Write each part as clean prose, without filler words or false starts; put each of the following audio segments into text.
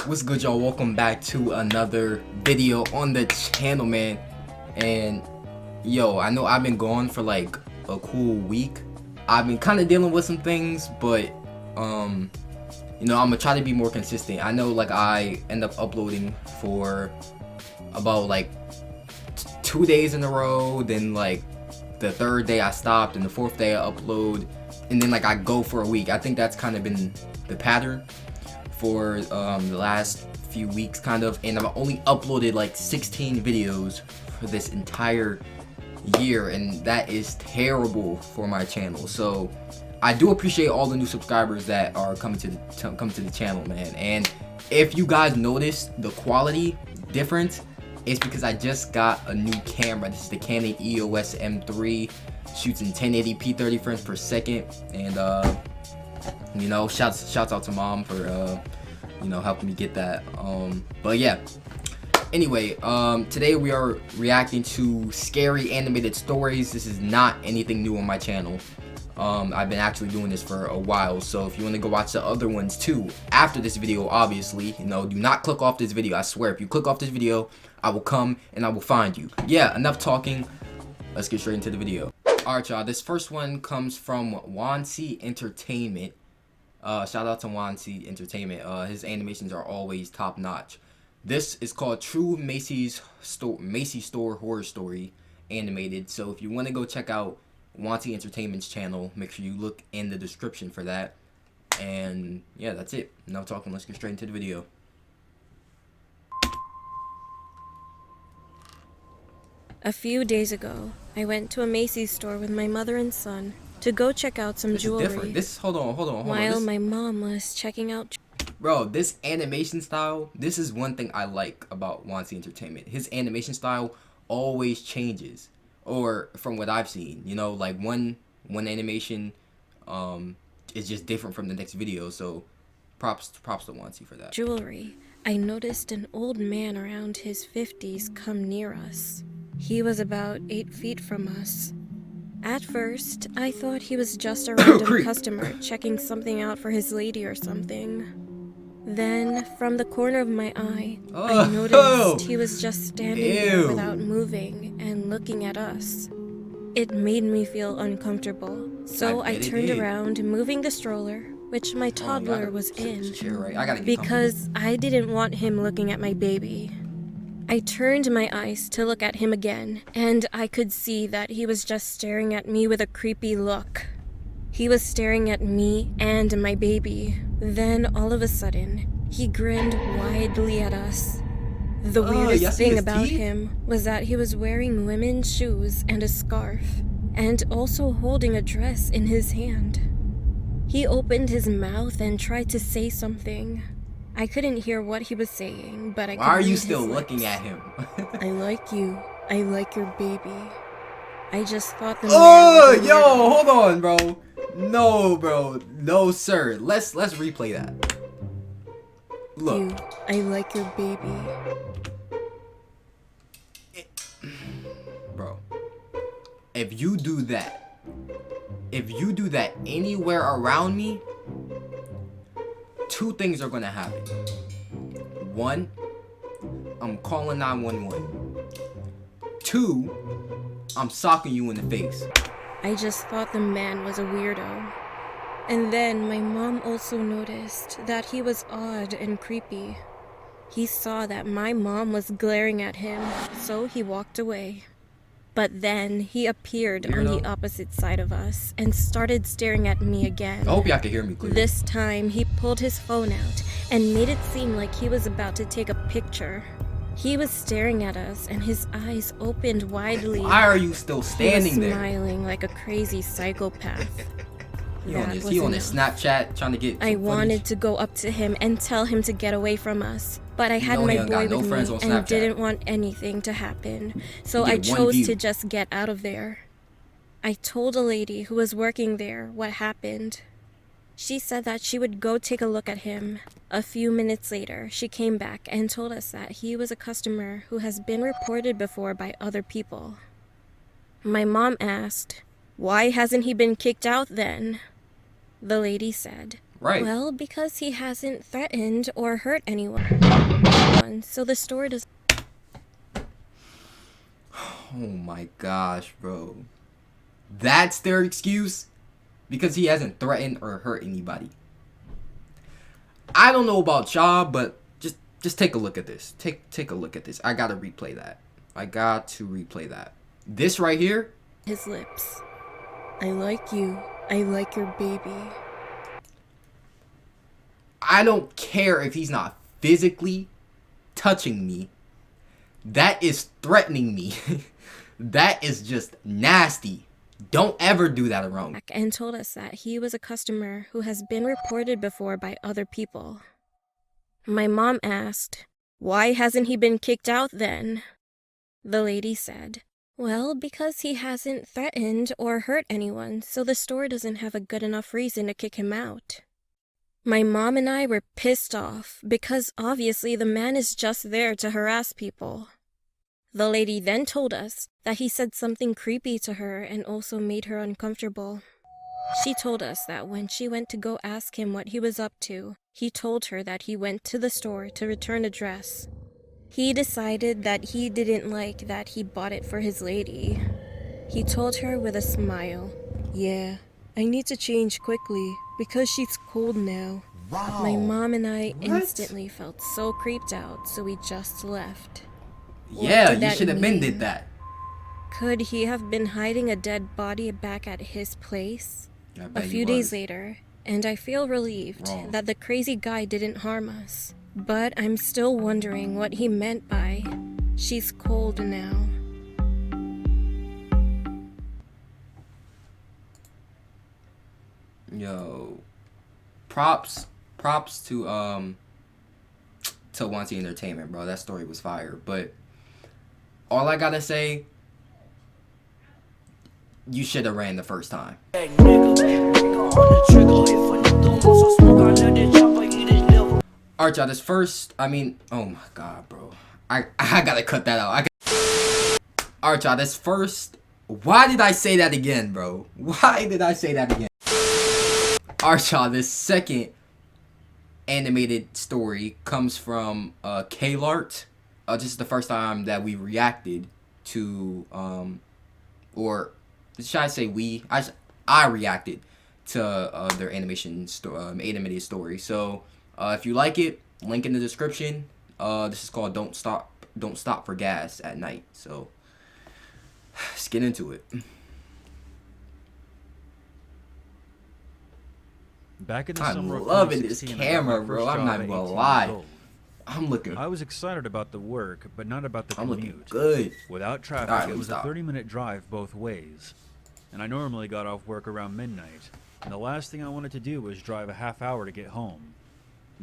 What's good, y'all? Welcome back to another video on the channel, man. And yo, I know I've been gone for like a cool week. I've been kind of dealing with some things, but you know, I'm gonna try to be more consistent. I know like I end up uploading for about like 2 days in a row, then like the third day I stopped, and the fourth day I upload, and then like I go for a week. I think that's kind of been the pattern for the last few weeks, kind of, and I've only uploaded like 16 videos for this entire year, and that is terrible for my channel. So I do appreciate all the new subscribers that are coming to the channel, man. And if you guys notice the quality difference, it's because I just got a new camera. This is the Canon EOS M3, shoots in 1080p 30 frames per second, and you know, shouts out to mom for you know, helping me get that. But yeah, anyway, today we are reacting to scary animated stories. This is not anything new on my channel. I've been actually doing this for a while, so if you want to go watch the other ones too after this video, obviously, you know, do not click off this video. I swear, if you click off this video, I will come and I will find you. Yeah, enough talking, let's get straight into the video. Alright, y'all, this first one comes from Macys Entertainment. Shout out to Macys Entertainment. His animations are always top notch. This is called True Macys Store Horror Story Animated. So if you want to go check out Macys Entertainment's channel, make sure you look in the description for that. And yeah, that's it. Enough talking, let's get straight into the video. A few days ago, I went to a Macys store with my mother and son to go check out some jewelry. Hold on. While my mom was checking out. Bro, this animation style, this is one thing I like about Macys Entertainment. His animation style always changes, or from what I've seen, you know, like one animation is just different from the next video. So props to Macys for that. Jewelry. I noticed an old man around his 50s come near us. He was about 8 feet from us. At first, I thought he was just a random customer checking something out for his lady or something. Then, from the corner of my eye, I noticed he was just standing there without moving and looking at us. It made me feel uncomfortable, so I turned around, moving the stroller, which my toddler was in, because I didn't want him looking at my baby. I turned my eyes to look at him again, and I could see that he was just staring at me with a creepy look. He was staring at me and my baby. Then, all of a sudden, he grinned widely at us. The weirdest thing about him was that he was wearing women's shoes and a scarf, and also holding a dress in his hand. He opened his mouth and tried to say something. I couldn't hear what he was saying, but I could read his lips. Why are you still looking at him? I like you. I like your baby. I just thought the man was yo, hold on, bro. No, bro. No, sir. Let's replay that. Look. You. I like your baby. Bro. If you do that anywhere around me, two things are gonna happen. One, I'm calling 911. Two, I'm socking you in the face. I just thought the man was a weirdo. And then my mom also noticed that he was odd and creepy. He saw that my mom was glaring at him, so he walked away. But then he appeared on the opposite side of us and started staring at me again. I hope y'all can hear me clearly. This time he pulled his phone out and made it seem like he was about to take a picture. He was staring at us and his eyes opened widely. Why are you still standing there? Smiling like a crazy psychopath. He on his Snapchat trying to get I wanted to go up to him and tell him to get away from us, but I had my boy with me and didn't want anything to happen, so I chose to just get out of there. I told a lady who was working there what happened. She said that she would go take a look at him. A few minutes later, she came back and told us that he was a customer who has been reported before by other people. My mom asked, "Why hasn't he been kicked out then?" The lady said, Right. Well, because he hasn't threatened or hurt anyone, so the store does. Oh my gosh, bro. That's their excuse? Because he hasn't threatened or hurt anybody. I don't know about y'all, but just take a look at this. Take a look at this. I gotta replay that. I got to replay that. This right here. His lips. I like you. I like your baby. I don't care if he's not physically touching me. That is threatening me. That is just nasty. Don't ever do that around me. And told us that he was a customer who has been reported before by other people. My mom asked, "Why hasn't he been kicked out then?" The lady said, "Well, because he hasn't threatened or hurt anyone, so the store doesn't have a good enough reason to kick him out." My mom and I were pissed off because obviously the man is just there to harass people. The lady then told us that he said something creepy to her and also made her uncomfortable. She told us that when she went to go ask him what he was up to, he told her that he went to the store to return a dress. He decided that he didn't like that he bought it for his lady. He told her with a smile, "Yeah, I need to change quickly because she's cold now." Wow. My mom and I What? instantly felt so creeped out, so we just left. Yeah, did you that should have been mean? did that. Could he have been hiding a dead body back at his place? I A bet he few days was. later, and I feel relieved Wrong. that the crazy guy didn't harm us. But I'm still wondering what he meant by, "She's cold now." Yo, props to Wanty Entertainment, bro. That story was fire. But all I gotta say, you should have ran the first time. Alright, y'all, this first, oh my god, bro. I gotta cut that out. Alright, y'all, this first, why did I say that again, bro? Why did I say that again? Alright, y'all, this second animated story comes from Klart. This is the first time that we reacted to, or should I say we? I reacted to their animated story. So if you like it, link in the description. This is called Don't Stop for Gas at Night. So let's get into it. Back in the I'm summer of loving this 2016, I got my camera, first bro. I'm job not at even gonna 18 lie. years old. I I was excited about the work, but not about the I'm commute. looking good. Without traffic, Alright, it was stop. a 30-minute drive both ways. And I normally got off work around midnight, and the last thing I wanted to do was drive a half hour to get home.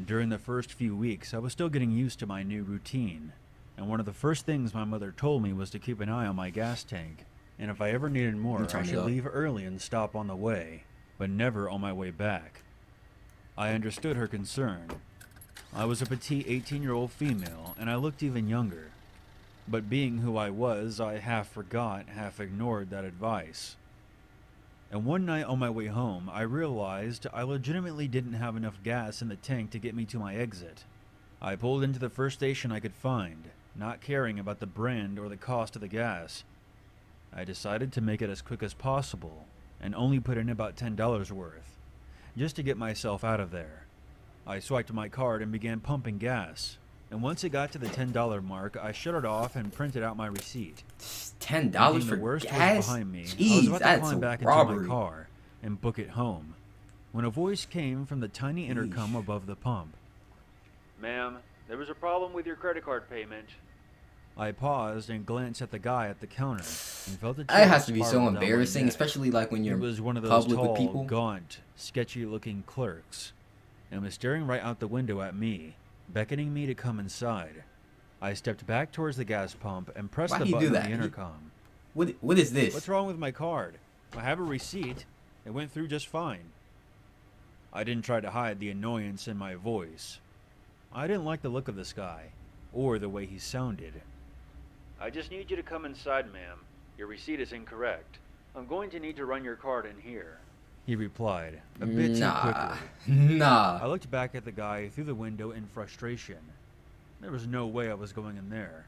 During the first few weeks, I was still getting used to my new routine, and one of the first things my mother told me was to keep an eye on my gas tank, and if I ever needed more, I should leave early and stop on the way, but never on my way back. I understood her concern. I was a petite 18-year-old female, and I looked even younger. But being who I was, I half forgot, half ignored that advice. And one night on my way home, I realized I legitimately didn't have enough gas in the tank to get me to my exit. I pulled into the first station I could find, not caring about the brand or the cost of the gas. I decided to make it as quick as possible, and only put in about $10 worth, just to get myself out of there. I swiped my card and began pumping gas, and once it got to the $10 mark, I shut it off and printed out my receipt. $10 for the worst gas? was behind me. Jeez, I was about to that's climb a back robbery. into my car and book it home, when a voice came from the tiny intercom above the pump. "Ma'am, there was a problem with your credit card payment." I paused and glanced at the guy at the counter and felt a That has to chill be so spiral down my embarrassing, neck. especially like when you're It was one of those public with tall, people. gaunt, sketchy-looking clerks, and was staring right out the window at me, beckoning me to come inside. I stepped back towards the gas pump and pressed Why the do you do button on that? the intercom. What is this? "What's wrong with my card? I have a receipt. It went through just fine." I didn't try to hide the annoyance in my voice. I didn't like the look of this guy, or the way he sounded. "I just need you to come inside, ma'am. Your receipt is incorrect. I'm going to need to run your card in here." he replied, a bit too quickly. Nah. I looked back at the guy through the window in frustration. There was no way I was going in there.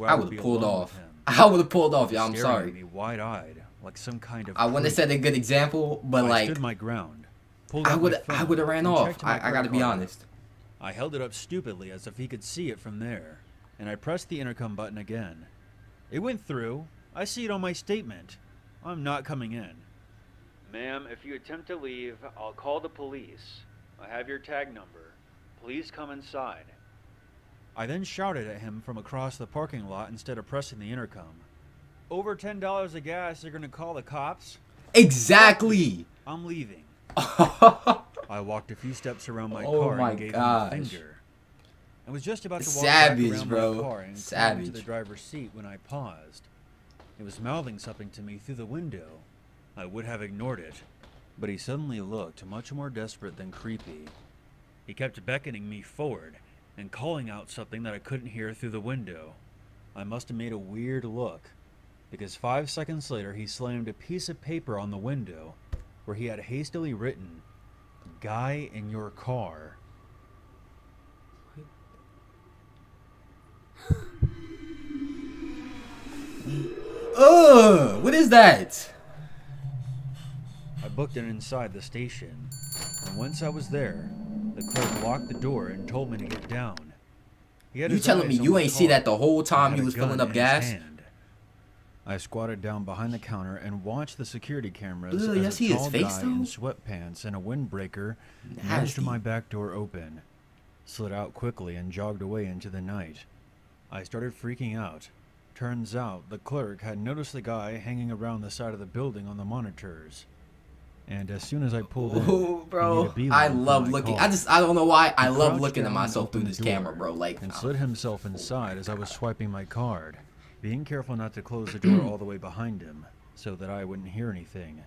I would have pulled off. I would have pulled off, y'all. I'm sorry. At me wide-eyed, like some kind of I wouldn't have said a good example, but I like stood my ground. I would have ran off. I gotta be honest. I held it up stupidly as if he could see it from there, and I pressed the intercom button again. It went through. I see it on my statement. I'm not coming in. Ma'am, if you attempt to leave, I'll call the police. I have your tag number. Please come inside. I then shouted at him from across the parking lot instead of pressing the intercom. Over $10 of gas, you're gonna call the cops? Exactly! I'm leaving. I walked a few steps around my car and gave him the finger. I was just about to walk back around my car and climb into the driver's seat when I paused. He was mouthing something to me through the window. I would have ignored it, but he suddenly looked much more desperate than creepy. He kept beckoning me forward and calling out something that I couldn't hear through the window. I must have made a weird look, because 5 seconds later he slammed a piece of paper on the window where he had hastily written, "Guy in your car." What is that? I booked it inside the station, and once I was there, the clerk locked the door and told me to get down. You telling me you ain't see that the whole time you was filling up gas? I squatted down behind the counter and watched the security cameras Ugh, as a tall guy in sweatpants and a windbreaker nudged my back door open, slid out quickly and jogged away into the night. I started freaking out. Turns out the clerk had noticed the guy hanging around the side of the building on the monitors. And as soon as I pulled in, bro, I love looking. I don't know why. I love looking at myself through this camera, bro. Like, and slid himself inside as I was swiping my card, being careful not to close the door all the way behind him, so that I wouldn't hear anything.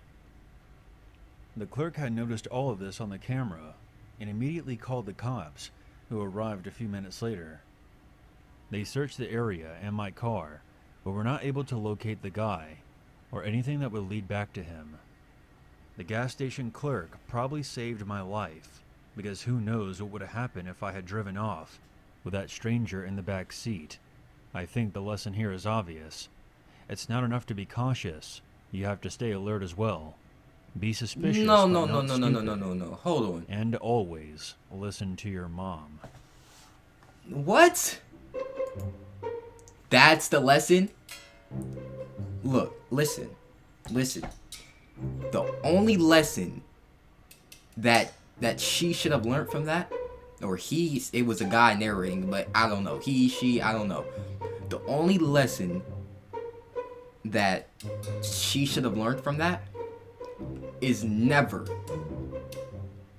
The clerk had noticed all of this on the camera, and immediately called the cops, who arrived a few minutes later. They searched the area and my car, but were not able to locate the guy, or anything that would lead back to him. The gas station clerk probably saved my life, because who knows what would have happened if I had driven off with that stranger in the back seat. I think the lesson here is obvious. It's not enough to be cautious. You have to stay alert as well. Be suspicious. No. Hold on. And always listen to your mom. What? That's the lesson? Look, listen. The only lesson that she should have learned from that, or it was a guy narrating, but I don't know. He, she, I don't know. The only lesson that she should have learned from that is never,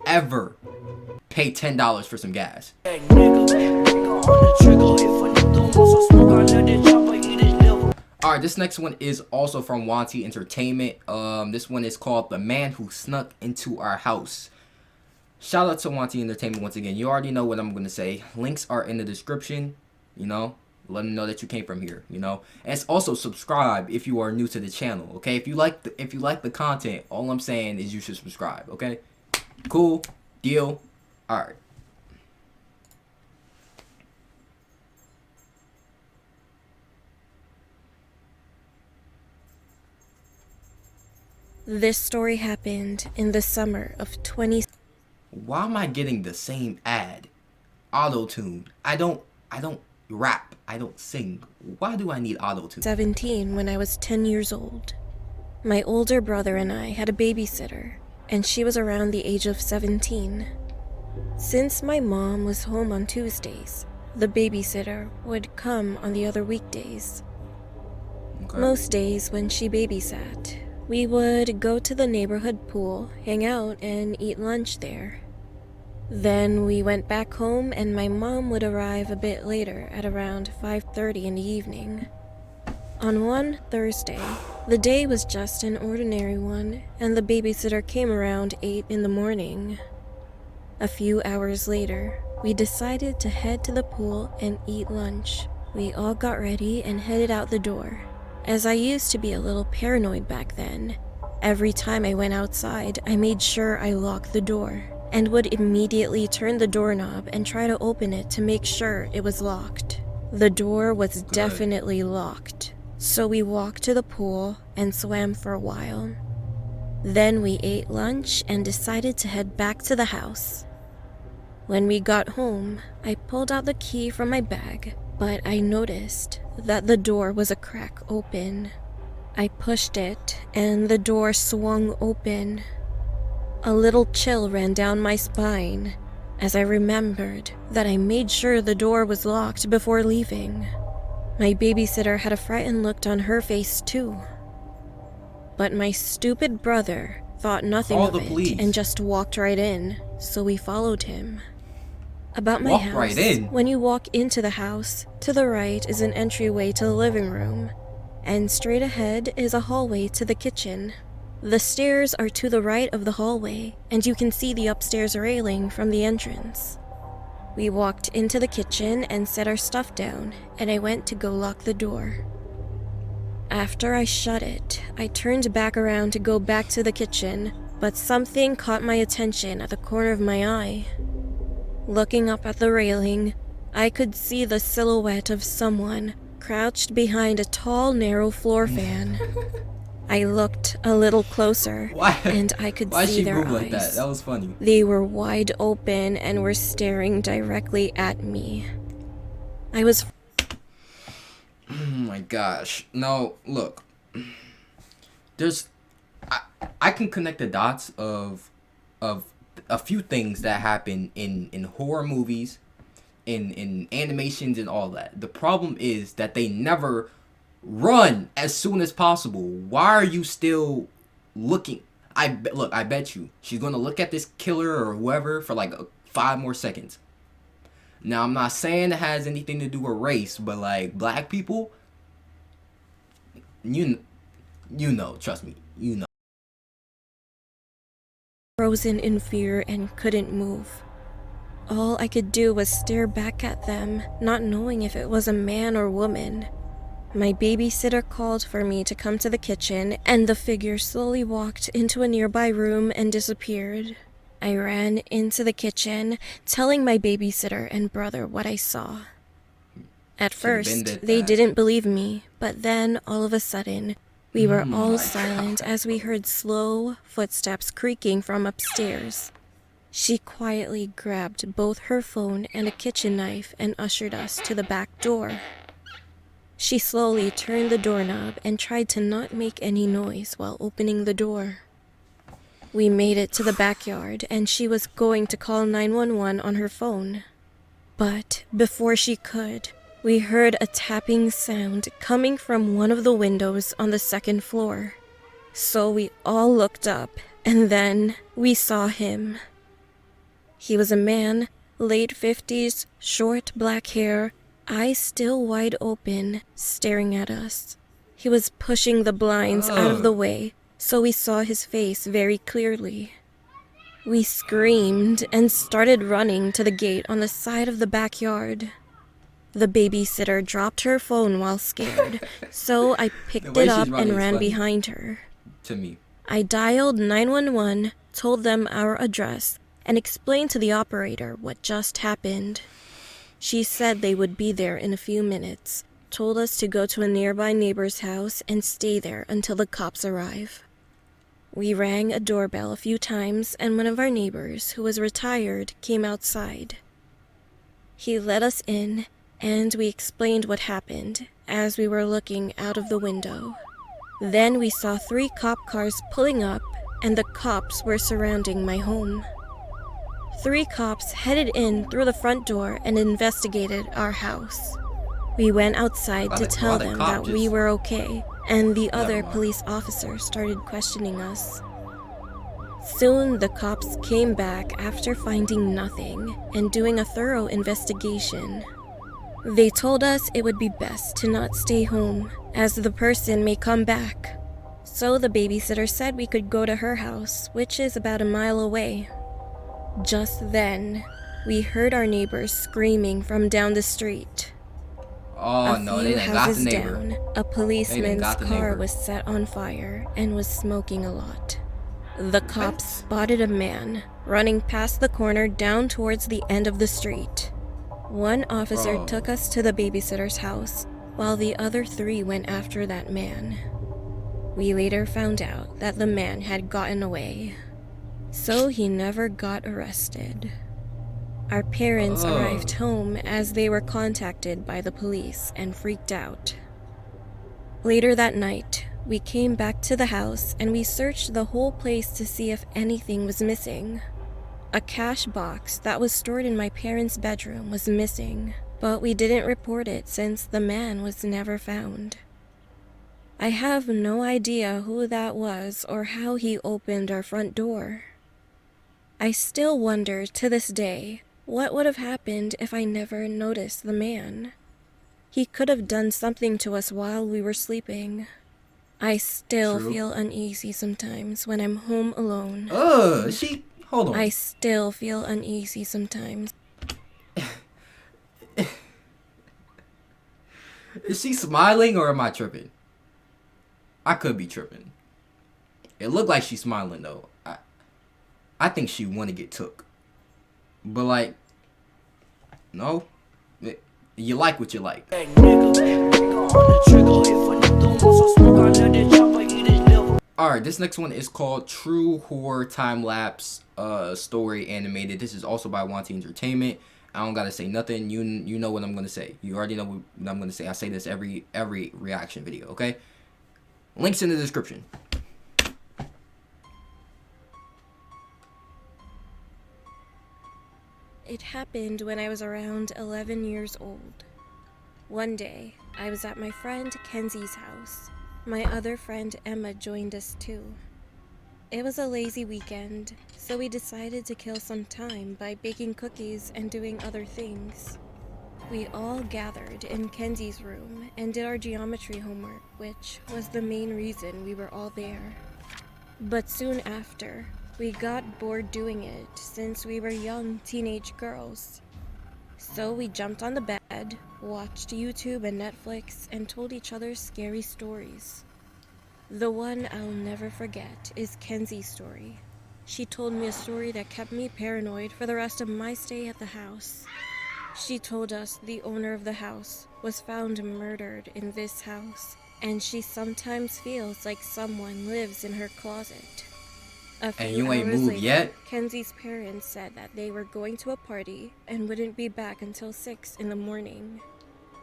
ever pay $10 for some gas. Alright, this next one is also from Wanty Entertainment. This one is called The Man Who Snuck Into Our House. Shout out to Wanty Entertainment once again. You already know what I'm going to say. Links are in the description, you know. Let them know that you came from here, you know. And also subscribe if you are new to the channel, okay? If you like the content, all I'm saying is you should subscribe, okay? Cool. Deal. Alright. This story happened in the summer of 20... Why am I getting the same ad? Auto-tune. I don't rap. I don't sing. Why do I need auto-tune? 17 when I was 10 years old. My older brother and I had a babysitter, and she was around the age of 17. Since my mom was home on Tuesdays, the babysitter would come on the other weekdays. Okay. Most days when she babysat, we would go to the neighborhood pool, hang out, and eat lunch there. Then we went back home and my mom would arrive a bit later at around 5:30 in the evening. On one Thursday, the day was just an ordinary one, and the babysitter came around 8 in the morning. A few hours later, we decided to head to the pool and eat lunch. We all got ready and headed out the door. As I used to be a little paranoid back then, Every time I went outside, I made sure I locked the door and would immediately turn the doorknob and try to open it to make sure it was locked. The door was definitely locked, so we walked to the pool and swam for a while. Then we ate lunch and decided to head back to the house. When we got home, I pulled out the key from my bag, but I noticed that the door was a crack open. I pushed it, and the door swung open. A little chill ran down my spine as I remembered that I made sure the door was locked before leaving. My babysitter had a frightened look on her face too. But my stupid brother thought nothing of it and just walked right in, so we followed him. About my house, right in. When you walk into the house, to the right is an entryway to the living room, and straight ahead is a hallway to the kitchen. The stairs are to the right of the hallway, and you can see the upstairs railing from the entrance. We walked into the kitchen and set our stuff down, and I went to go lock the door. After I shut it, I turned back around to go back to the kitchen, but something caught my attention at the corner of my eye. Looking up at the railing, I could see the silhouette of someone crouched behind a tall, narrow floor fan. I looked a little closer, and I could see their eyes. Like that? That was funny. They were wide open and were staring directly at me. I was... Oh my gosh. No, look. I can connect the dots of a few things that happen in horror movies, in animations and all that. The problem is that they never run as soon as possible. Why are you still looking? Look, I bet you she's gonna look at this killer or whoever for like 5 more seconds. Now, I'm not saying it has anything to do with race, but like black people, you know, trust me, you know. Frozen in fear and couldn't move. All I could do was stare back at them, not knowing if it was a man or woman. My babysitter called for me to come to the kitchen, and the figure slowly walked into a nearby room and disappeared. I ran into the kitchen, telling my babysitter and brother what I saw. At first, they didn't believe me, but then, all of a sudden, we were all silent as we heard slow footsteps creaking from upstairs. She quietly grabbed both her phone and a kitchen knife and ushered us to the back door. She slowly turned the doorknob and tried to not make any noise while opening the door. We made it to the backyard, and she was going to call 911 on her phone. But before she could, we heard a tapping sound coming from one of the windows on the second floor. So we all looked up, and then we saw him. He was a man, late 50s, short black hair, eyes still wide open, staring at us. He was pushing the blinds out of the way, so we saw his face very clearly. We screamed and started running to the gate on the side of the backyard. The babysitter dropped her phone while scared, so I picked it up and ran behind her. To me. I dialed 911, told them our address, and explained to the operator what just happened. She said they would be there in a few minutes, told us to go to a nearby neighbor's house and stay there until the cops arrive. We rang a doorbell a few times, and one of our neighbors, who was retired, came outside. He let us in, and we explained what happened as we were looking out of the window. Then we saw 3 cop cars pulling up, and the cops were surrounding my home. 3 cops headed in through the front door and investigated our house. We went outside to tell them that we were okay, and the other police officer started questioning us. Soon the cops came back after finding nothing and doing a thorough investigation. They told us it would be best to not stay home, as the person may come back. So the babysitter said we could go to her house, which is about a mile away. Just then, we heard our neighbors screaming from down the street. Oh no, they done got the houses neighbor. down, a policeman's got the car neighbor. was set on fire and was smoking a lot. The cops spotted a man running past the corner down towards the end of the street. One officer Bro. took us to the babysitter's house, while the other 3 went after that man. We later found out that the man had gotten away, so he never got arrested. Our parents arrived home as they were contacted by the police and freaked out. Later that night, we came back to the house and we searched the whole place to see if anything was missing. A cash box that was stored in my parents' bedroom was missing, but we didn't report it since the man was never found. I have no idea who that was or how he opened our front door. I still wonder to this day what would have happened if I never noticed the man. He could have done something to us while we were sleeping. I still feel uneasy sometimes when I'm home alone. Hold on. I still feel uneasy sometimes. Is she smiling or am I tripping? I could be tripping. It looked like she's smiling though. I think she want to get took. But like, no. You like what you like. Alright, this next one is called True Horror Time-Lapse Story Animated. This is also by Wanty Entertainment. I don't gotta say nothing. You know what I'm gonna say. You already know what I'm gonna say. I say this every reaction video, okay? Links in the description. It happened when I was around 11 years old. One day, I was at my friend Kenzie's house. My other friend Emma joined us too. It was a lazy weekend, so we decided to kill some time by baking cookies and doing other things. We all gathered in Kenzie's room and did our geometry homework, which was the main reason we were all there. But soon after, we got bored doing it since we were young teenage girls. So we jumped on the bed, watched YouTube and Netflix, and told each other scary stories. The one I'll never forget is Kenzie's story. She told me a story that kept me paranoid for the rest of my stay at the house. She told us the owner of the house was found murdered in this house, and she sometimes feels like someone lives in her closet. A few And you ain't hours moved later, yet? Kenzie's parents said that they were going to a party and wouldn't be back until 6 in the morning.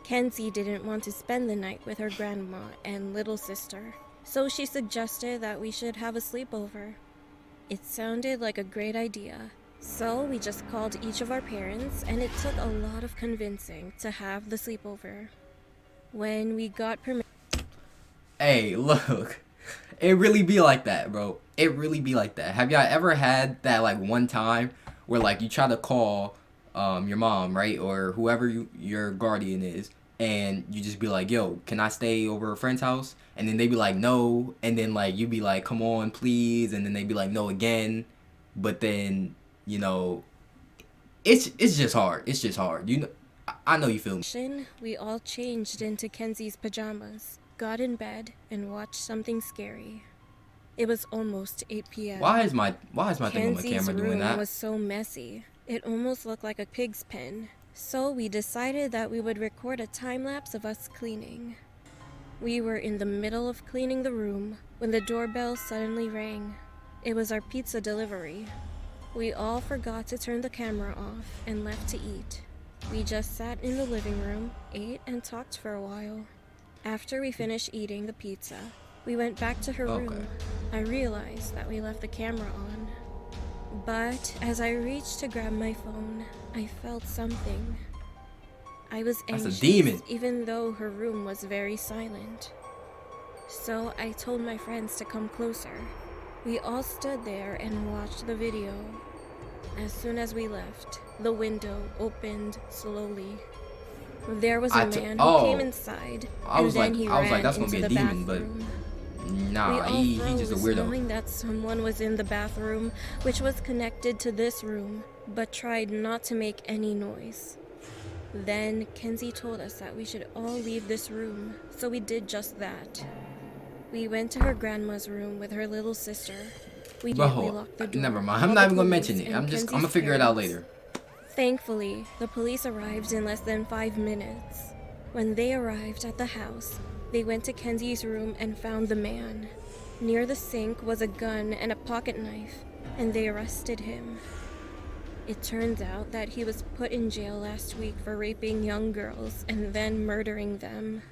Kenzie didn't want to spend the night with her grandma and little sister, so she suggested that we should have a sleepover. It sounded like a great idea, so we just called each of our parents, and it took a lot of convincing to have the sleepover. When we got permission... Hey, look. It really be like that, bro. It really be like that. Have y'all ever had that, like, one time where, like, you try to call your mom, right? Or whoever your guardian is, and you just be like, yo, can I stay over a friend's house? And then they be like, no. And then, like, you be like, come on, please. And then they be like, no again. But then, you know, it's just hard. It's just hard. You know, I know you feel me. We all changed into Kenzie's pajamas, got in bed, and watched something scary. It was almost 8 p.m. Why is my thing on my Kenzie's camera doing room that? was so messy. It almost looked like a pig's pen. So we decided that we would record a time-lapse of us cleaning. We were in the middle of cleaning the room when the doorbell suddenly rang. It was our pizza delivery. We all forgot to turn the camera off and left to eat. We just sat in the living room, ate, and talked for a while. After we finished eating the pizza, we went back to her room. I realized that we left the camera on. But as I reached to grab my phone, I felt something. I was anxious, That's a demon. even though her room was very silent. So I told my friends to come closer. We all stood there and watched the video. As soon as we left, the window opened slowly. There was a man who came inside, and then he ran that's gonna into be a the demon, bathroom. Nah, he just a weirdo. Knowing that someone was in the bathroom, which was connected to this room, but tried not to make any noise. Then Kenzie told us that we should all leave this room, so we did just that. We went to her grandma's room with her little sister. We locked the door. Never mind. I'm not even gonna mention it. I'm gonna figure it out later. Thankfully, the police arrived in less than 5 minutes. When they arrived at the house, they went to Kenzie's room and found the man. Near the sink was a gun and a pocket knife, and they arrested him. It turns out that he was put in jail last week for raping young girls and then murdering them.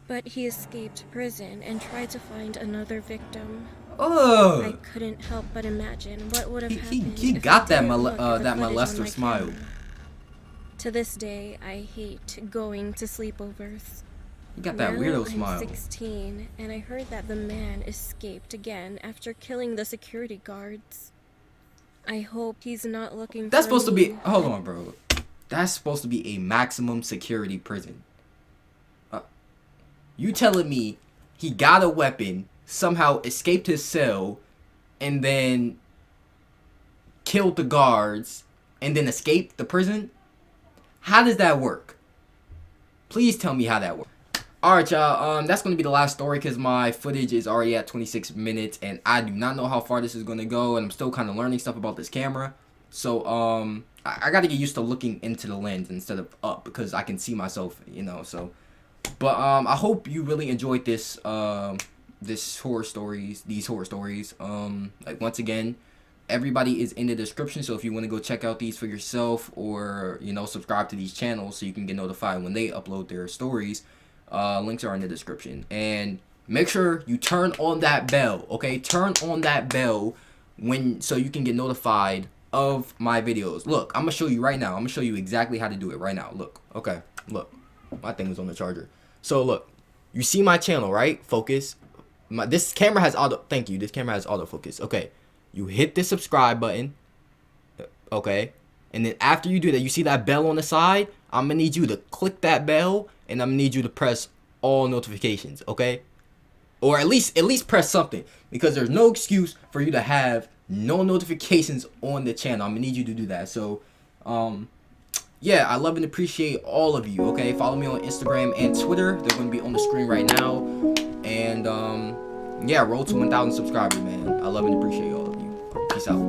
But he escaped prison and tried to find another victim. Oh! I couldn't help but imagine what would have happened. He got that molester smile. To this day, I hate going to sleepovers. You got that weirdo smile. I'm 16, and I heard that the man escaped again after killing the security guards. I hope he's not looking That's for supposed to me. be... Hold on, bro. That's supposed to be a maximum security prison. You telling me he got a weapon, somehow escaped his cell, and then killed the guards, and then escaped the prison? How does that work? Please tell me how that works. Alright, y'all, that's going to be the last story because my footage is already at 26 minutes, and I do not know how far this is going to go, and I'm still kind of learning stuff about this camera. So, I got to get used to looking into the lens instead of up because I can see myself, you know, so. But, I hope you really enjoyed these horror stories. Like, once again, everybody is in the description, so if you want to go check out these for yourself or, you know, subscribe to these channels so you can get notified when they upload their stories, links are in the description. And make sure you turn on that bell, okay? Turn on that bell so you can get notified of my videos. Look, I'm going to show you right now. I'm going to show you exactly how to do it right now. Look, okay, look. My thing was on the charger. So, look. You see my channel, right? Focus. This camera has auto... Thank you. This camera has autofocus. Okay. You hit the subscribe button. Okay. And then after you do that, you see that bell on the side? I'm going to need you to click that bell. And I'm going to need you to press all notifications. Okay? Or at least press something. Because there's no excuse for you to have no notifications on the channel. I'm going to need you to do that. So, yeah, I love and appreciate all of you, okay? Follow me on Instagram and Twitter. They're going to be on the screen right now. And, yeah, roll to 1,000 subscribers, man. I love and appreciate all of you. Peace out.